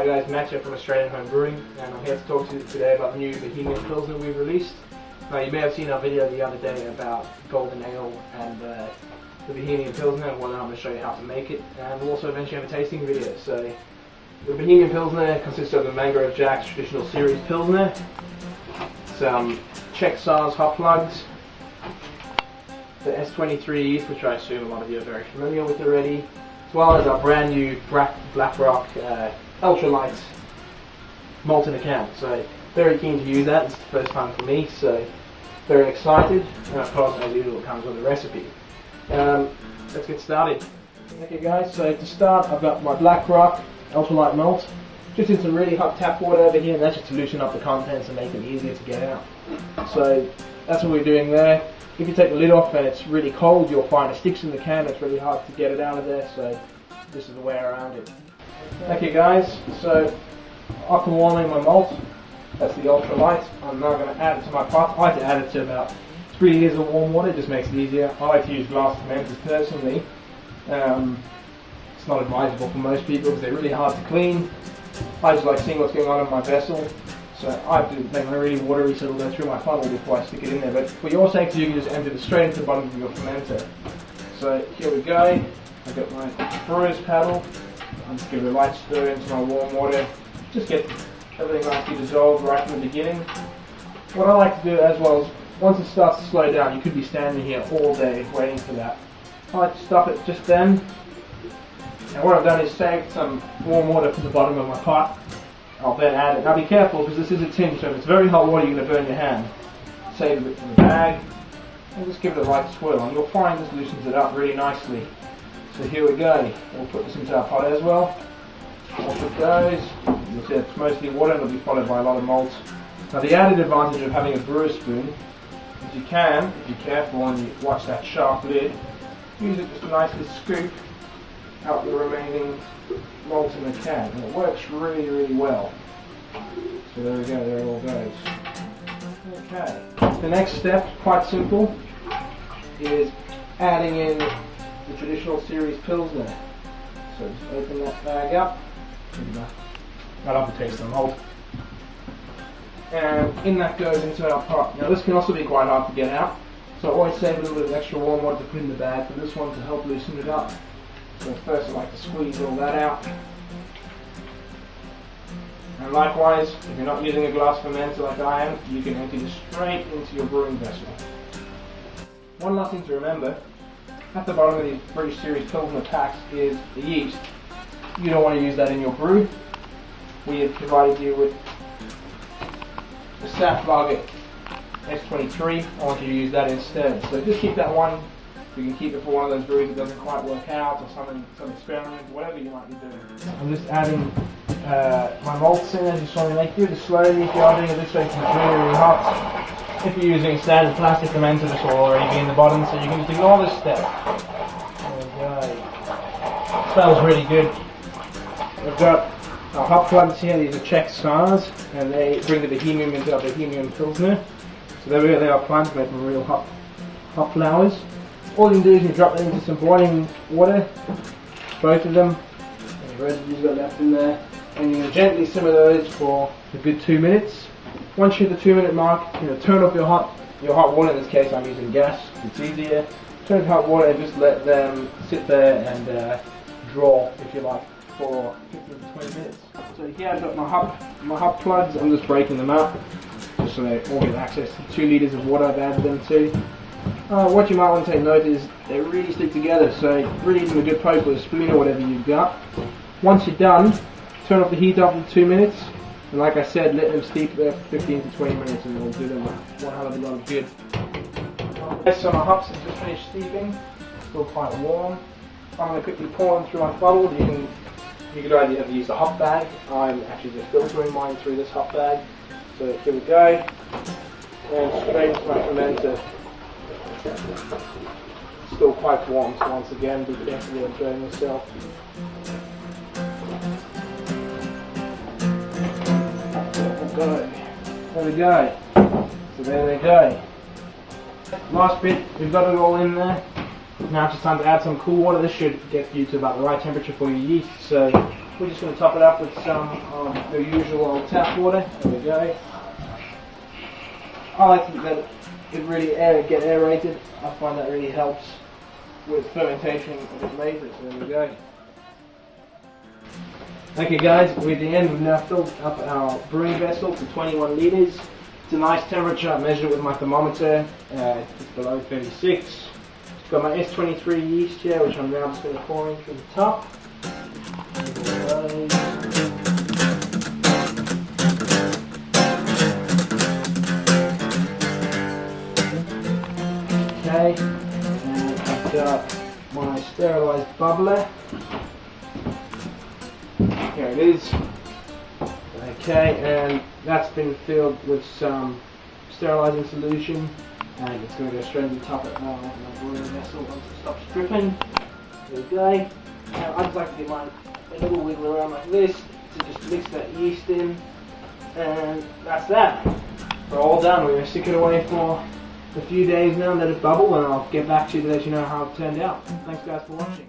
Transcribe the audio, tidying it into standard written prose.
Hi guys, Matt here from Australian Home Brewing, and I'm here to talk to you today about the new Bohemian Pilsner we've released. Now you may have seen our video the other day about Golden Ale and the Bohemian Pilsner, and I'm going to show you how to make it, and we'll also eventually have a tasting video. So the Bohemian Pilsner consists of the Mangrove Jack's traditional series Pilsner, some Czech Saaz hop plugs, the S23 yeast, which I assume a lot of you are very familiar with already, as well as our brand new Black Rock ultralight malt in a can. So very keen to use that. It's the first time for me, so very excited. And of course, as usual, it comes with a recipe. Let's get started. Okay guys, so to start, I've got my Black Rock ultralight malt just in some really hot tap water over here, and that's just to loosen up the contents and make it easier to get out. So that's what we're doing there. If you take the lid off and it's really cold, you'll find it sticks in the can. It's really hard to get it out of there, so this is the way around it. Okay guys, so after warming my malt, that's the ultralight, I'm now going to add it to my pot. I like to add it to about 3 liters of warm water, it just makes it easier. I like to use glass fermenters personally. It's not advisable for most people because they're really hard to clean. I just like seeing what's going on in my vessel. So I have to make my really watery so it'll go through my funnel before I stick it in there. But for your sake, you can just empty it straight into the bottom of your fermenter. So here we go. I've got my brewer's paddle. I'll just give it a light stir into my warm water. Just get everything nicely dissolved right from the beginning. What I like to do as well is, once it starts to slow down, you could be standing here all day waiting for that. I like to stop it just then. And what I've done is saved some warm water from the bottom of my pot. I'll then add it. Now be careful because this is a tin, so if it's very hot water you're going to burn your hand. Save it from the bag and just give it a light swirl, and you'll find this loosens it up really nicely. So here we go. We'll put this into our pot as well. Off it goes. You'll see it's mostly water and it'll be followed by a lot of malt. Now the added advantage of having a brewer spoon is you can, if you're careful and you watch that sharp lid, use it just to nicely scoop out the remaining malt in the can, and it works really, really well. So there we go, there it all goes. Okay, the next step, quite simple, is adding in the traditional series Pilsner. So just open that bag up, right up the taste of the malt, and in that goes into our pot. Now this can also be quite hard to get out, so I always save a little bit of extra warm water to put in the bag for this one to help loosen it up. So first I like to squeeze all that out. And likewise, if you're not using a glass fermenter like I am, you can empty this straight into your brewing vessel. One last thing to remember, at the bottom of these British Series Pilsner packs is the yeast. You don't want to use that in your brew. We have provided you with the Saf Lager S23. I want you to use that instead. So just keep that one. You can keep it for one of those brews that doesn't quite work out, or some experiment, whatever you might be doing. I'm just adding my malts in as you saw me make. Do it slowly. If you are doing it this way, it's really, really hot. If you're using standard plastic fermenter, this will already be in the bottom, so you can just ignore this step. There we go. It smells really good. We've got our hop plugs here. These are Czech Saaz, and they bring the Bohemian into our Bohemian Pilsner. So there we go, they are plugged, making real hop flowers. All you can do is you drop them into some boiling water, both of them, and the residues got left in there, and you're going to gently simmer those for a good 2 minutes. Once you hit the 2 minute mark, turn off your hot water. In this case I'm using gas, it's easier. Turn off hot water and just let them sit there and draw, if you like, for 15 to 20 minutes. So here I've got my hop plugs. I'm just breaking them up, just so they all get access to 2 liters of water I've added them to. What you might want to take note is they really stick together, so really give them a good poke with a spoon or whatever you've got. Once you're done, turn off the heat after 2 minutes, and like I said, let them steep there for 15 to 20 minutes and it'll do them one hell of a lot of good. So my hops have just finished steeping, still quite warm. I'm going to quickly pour them through my funnel. You could either have to use a hop bag. I'm actually just filtering mine through this hop bag. So here we go, and straight into my fermenter. Still quite warm, so once again, be careful of burning yourself. There we go. So there they go. Last bit, we've got it all in there. Now it's just time to add some cool water. This should get you to about the right temperature for your yeast. So We're just going to top it up with some of the usual old tap water. There we go. I like to let it really get aerated. I find that really helps with fermentation of the flavors. There we go. Okay guys, we're at the end. We've now filled up our brewing vessel to 21 litres. It's a nice temperature. I measured it with my thermometer. It's below 36. It's got my S23 yeast here, which I'm now just going to pour in through the top. Okay, and I've got my sterilised bubbler. Here it is. Okay, and that's been filled with some sterilising solution, and it's going to go straight in the top of my brewing vessel once it stops dripping. There we go. Now I just like to give mine a little wiggle around like this to just mix that yeast in, and that's that. We're all done. We're going to stick it away for a few days now and let it bubble, and I'll get back to you to let you know how it turned out. Thanks guys for watching.